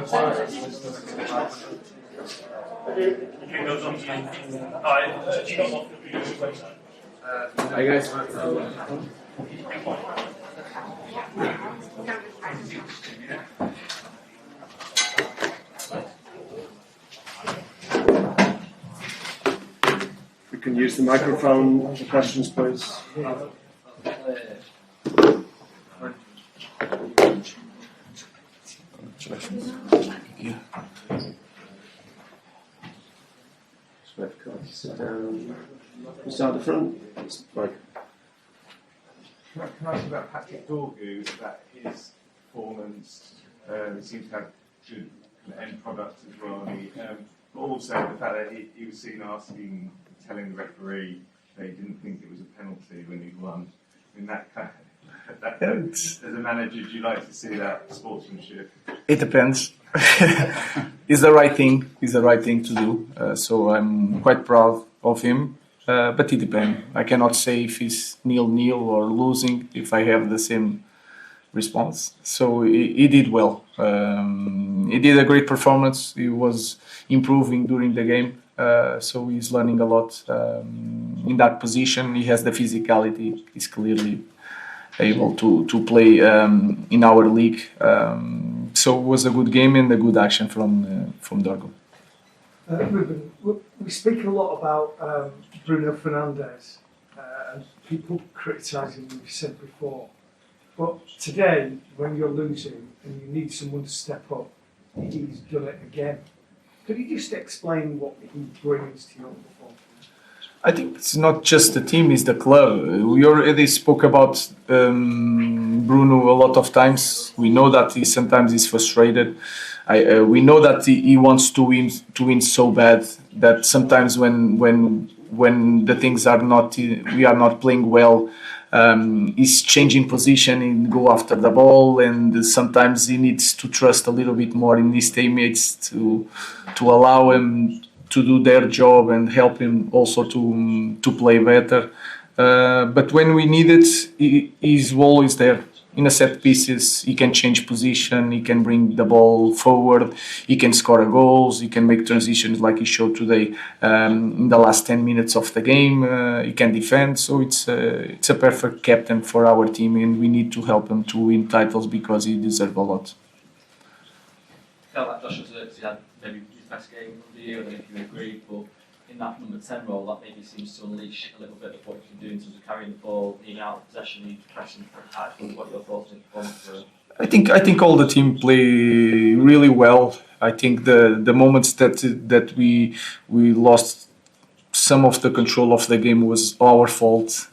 Hi guys. We can use the microphone for questions, please. Sit down. We start at the front. Right. Can I ask about Patrick Dorgu, about his performance? He seems to have good end product as well. But also the fact that he was seen telling the referee they didn't think it was a penalty when he won. I mean, as a manager, do you like to see that sportsmanship? It depends. It's the right thing. It's the right thing to do. So I'm quite proud of him. But it depends. I cannot say if he's 0-0 or losing if I have the same response. So he did well. He did a great performance. He was improving during the game. So he's learning a lot in that position. He has the physicality. He's clearly able to play in our league. So it was a good game and a good action from Dorgu. Ruben, we speak a lot about Bruno Fernandes and people criticising him, you said before. But today, when you're losing and you need someone to step up, he's done it again. Could you just explain what he brings to your performance? I think it's not just the team, it's the club. We already spoke about Bruno a lot of times. We know that he sometimes is frustrated. We know that he wants to win so bad that sometimes when the things are not, we are not playing well, he's changing position and go after the ball, and sometimes he needs to trust a little bit more in his teammates to allow him to do their job and help him also to play better. But when we need it, he's always there. In a set pieces, he can change position, he can bring the ball forward, he can score goals, he can make transitions like he showed today in the last 10 minutes of the game. He can defend, so it's a perfect captain for our team, and we need to help him to win titles because he deserves a lot. I felt like Josh had maybe his best game of the year, I don't know if you agree, but in that number 10 role, that maybe seems to unleash a little bit of what you can do in terms of carrying the ball, being out of possession, pressing hard. What your thoughts on performance were? I think all the team play really well. I think the moments that we lost some of the control of the game was our fault.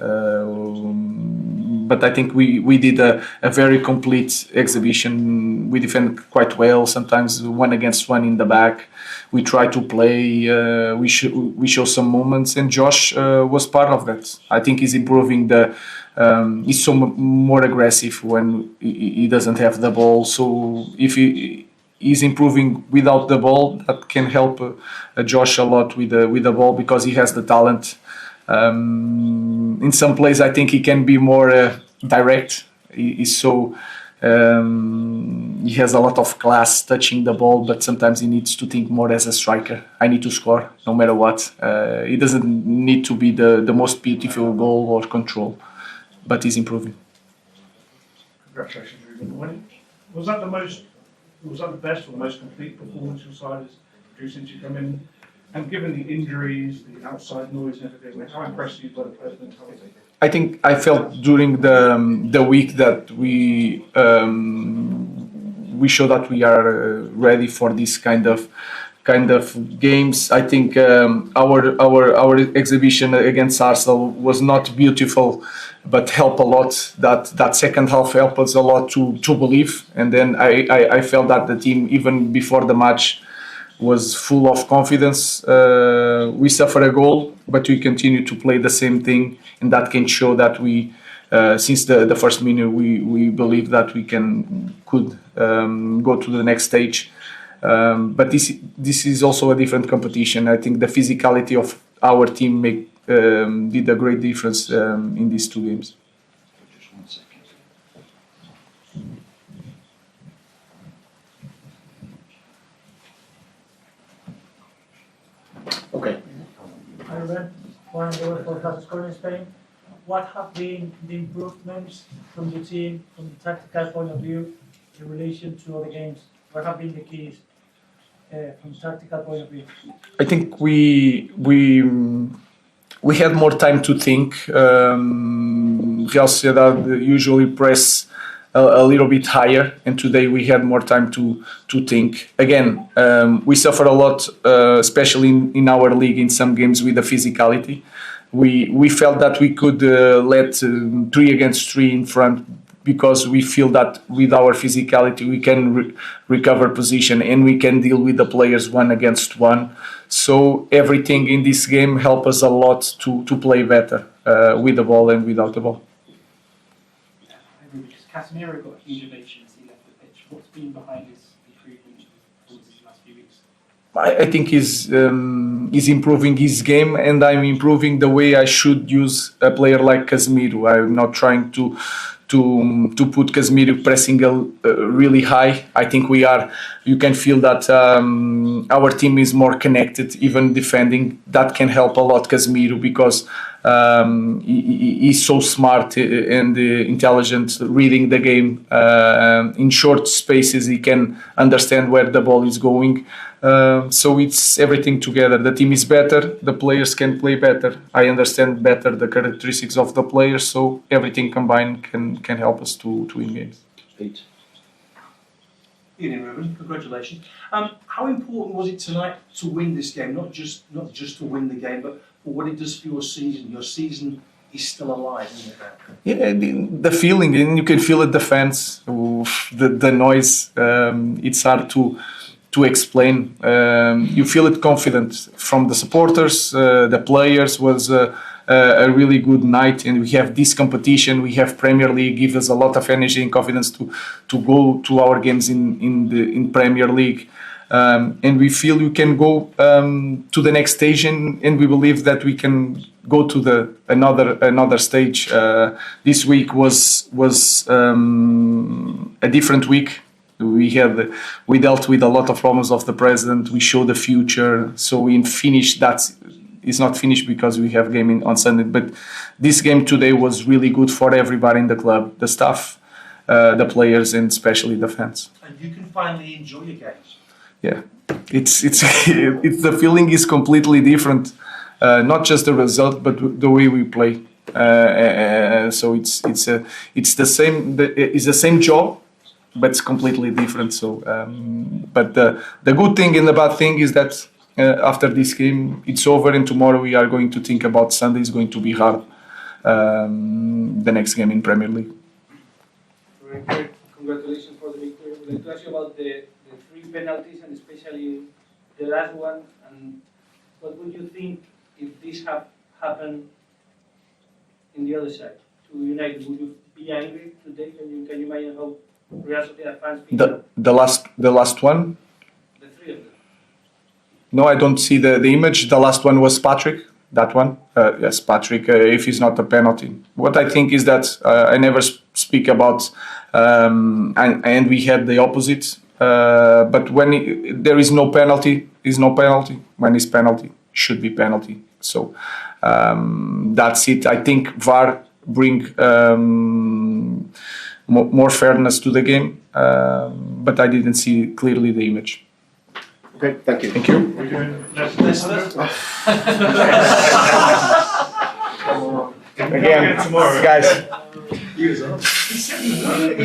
But I think we did a very complete exhibition. We defend quite well. Sometimes 1-against-1 in the back. We try to play. We show some moments, and Josh was part of that. I think he's improving. He's so more aggressive when he doesn't have the ball. So if he's improving without the ball, that can help Josh a lot with the ball because he has the talent. In some plays, I think he can be more direct. He's so he has a lot of class touching the ball, but sometimes he needs to think more as a striker. I need to score no matter what. He doesn't need to be the most beautiful goal or control, but he's improving. Congratulations, Ruben. Was that the best or most complete performance your side has produced since you come in? And given the injuries, the outside noise and everything, how impressed are you by the players' mentality? I think I felt during the week that we show that we are ready for this kind of games. I think our exhibition against Arsenal was not beautiful, but helped a lot. That second half helped us a lot to believe. And then I felt that the team, even before the match, was full of confidence. We suffer a goal, but we continue to play the same thing, and that can show that we, since the first minute, we believe that we could go to the next stage. But this is also a different competition. I think the physicality of our team did a great difference in these two games. Just 1 second. Okay. Hi Ruben, one word for Real Sociedad in Spain. What have been the improvements from the team, from the tactical point of view, in relation to other games? What have been the keys from tactical point of view? I think we had more time to think. Real Sociedad usually press a little bit higher, and today we had more time to think. Again, we suffer a lot, especially in our league, in some games with the physicality. We felt that we could let 3 against 3 in front, because we feel that with our physicality we can recover position and we can deal with the players 1 against 1. So everything in this game helped us a lot to play better with the ball and without the ball. Casemiro got a huge ovation as he left the pitch. What's been behind his improvement towards these last few weeks? I think he's improving his game, and I'm improving the way I should use a player like Casemiro. I'm not trying to put Casemiro pressing really high. I think you can feel that our team is more connected, even defending. That can help a lot Casemiro, because he's so smart and intelligent, reading the game. In short spaces he can understand where the ball is going. So it's everything together. The team is better, the players can play better. I understand better the characteristics of the players, so everything combined can help us to win games. Evening, Ruben. Congratulations. How important was it tonight to win this game? Not just to win the game, but for what it does for your season. Your season is still alive, isn't it now? Yeah, the feeling, and you can feel it. The fans, the noise. It's hard to explain. You feel it confident from the supporters, the players. Was a really good night, and we have this competition. We have Premier League, give us a lot of energy and confidence to go to our games in Premier League, and we feel we can go to the next stage, and we believe that we can go to another stage. This week was a different week. We dealt with a lot of problems of the president. We show the future, so we finished that. It's not finished because we have game on Sunday, but this game today was really good for everybody in the club, the staff, the players, and especially the fans. And you can finally enjoy your games. Yeah, it's the feeling is completely different. Not just the result, but the way we play. So it's the same job, but it's completely different. So, but the good thing and the bad thing is that after this game, it's over, and tomorrow we are going to think about Sunday. Is going to be hard. The next game in Premier League. Congratulations for the victory. I'd like to ask you about the 3 penalties, and especially the last one. And what would you think if this had happened in the other side to United? Would you be angry today? Can you imagine how Real Sociedad fans feel? The last one. The 3 of them. No, I don't see the image. The last one was Patrick. That one, yes, Patrick. If it's not a penalty, what I think is that I never speak about, and we had the opposite. But when there is no penalty, is no penalty. When it's penalty, should be penalty. So that's it. I think VAR bring more fairness to the game, but I didn't see clearly the image. Okay, thank you. Thank you. We're doing Again, tomorrow. guys.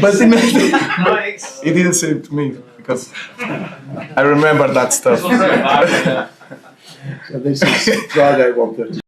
But he didn't say it to me because I remember that stuff. So this is Friday 1:30.